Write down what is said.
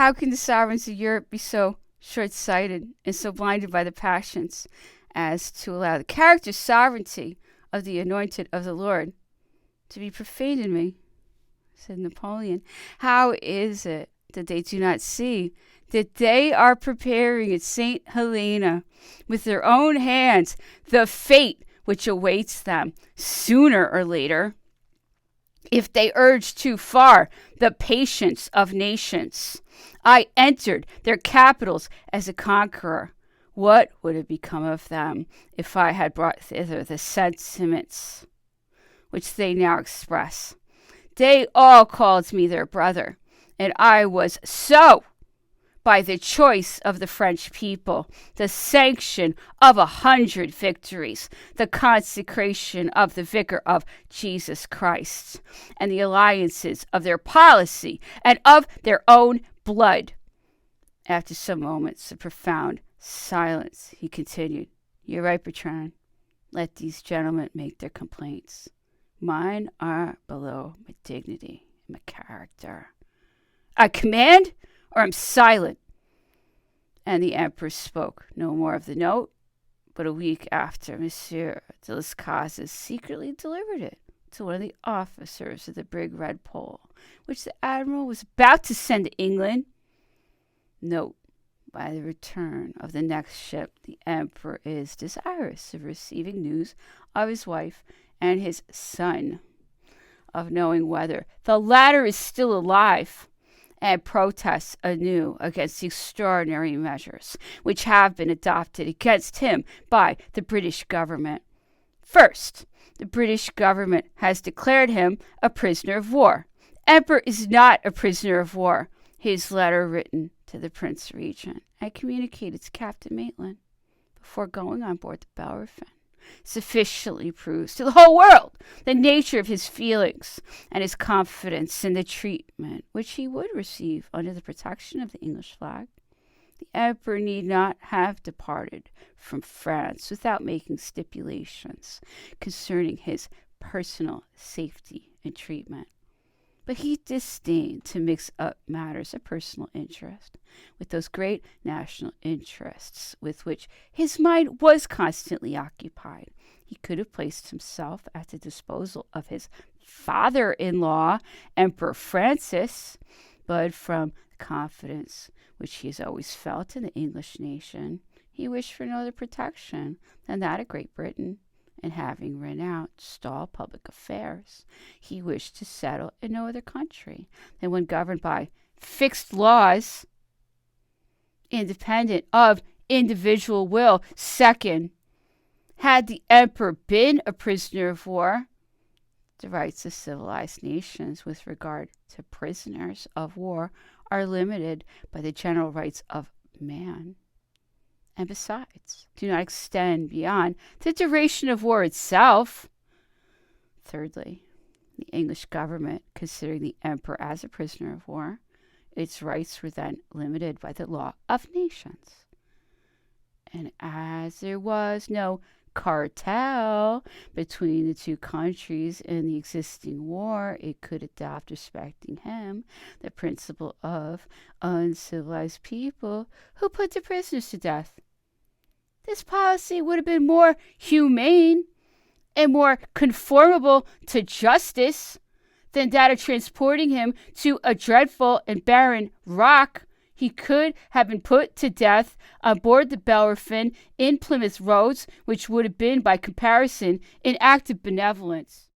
How can the sovereigns of Europe be so short-sighted and so blinded by the passions as to allow the character sovereignty of the anointed of the Lord to be profaned in me? Said Napoleon. How is it that they do not see that they are preparing at St. Helena with their own hands the fate which awaits them sooner or later if they urge too far the patience of nations? I entered their capitals as a conqueror. What would have become of them if I had brought thither the sentiments which they now express? They all called me their brother, and I was so by the choice of the French people, the sanction of 100 victories, the consecration of the vicar of Jesus Christ, and the alliances of their policy and of their own blood. After some moments of profound silence, he continued, "You're right, Bertrand. Let these gentlemen make their complaints. Mine are below my dignity and my character. I command, or I'm silent." And the emperor spoke no more of the note, but a week after, Monsieur de las Casas secretly delivered it to one of the officers of the brig Red Pole, which the admiral was about to send to England. Note: by the return of the next ship, the emperor is desirous of receiving news of his wife and his son, of knowing whether the latter is still alive, and protests anew against the extraordinary measures which have been adopted against him by the British government. First, the British government has declared him a prisoner of war. Emperor is not a prisoner of war. His letter, written to the Prince Regent and communicated to Captain Maitland before going on board the Bellerophon, sufficiently proves to the whole world the nature of his feelings and his confidence in the treatment which he would receive under the protection of the English flag. The emperor need not have departed from France without making stipulations concerning his personal safety and treatment. But he disdained to mix up matters of personal interest with those great national interests with which his mind was constantly occupied. He could have placed himself at the disposal of his father-in-law, Emperor Francis, but from the confidence which he has always felt in the English nation, he wished for no other protection than that of Great Britain. And having renounced all public affairs, he wished to settle in no other country than one governed by fixed laws, independent of individual will. Second, had the emperor been a prisoner of war, the rights of civilized nations with regard to prisoners of war are limited by the general rights of man, and besides, do not extend beyond the duration of war itself. Thirdly, the English government, considering the emperor as a prisoner of war, its rights were then limited by the law of nations. And as there was no cartel between the two countries in the existing war, it could adopt respecting him the principle of uncivilized people who put their prisoners to death. This policy would have been more humane and more conformable to justice than that of transporting him to a dreadful and barren rock. He could have been put to death on board the Bellerophon in Plymouth Roads, which would have been, by comparison, an act of benevolence.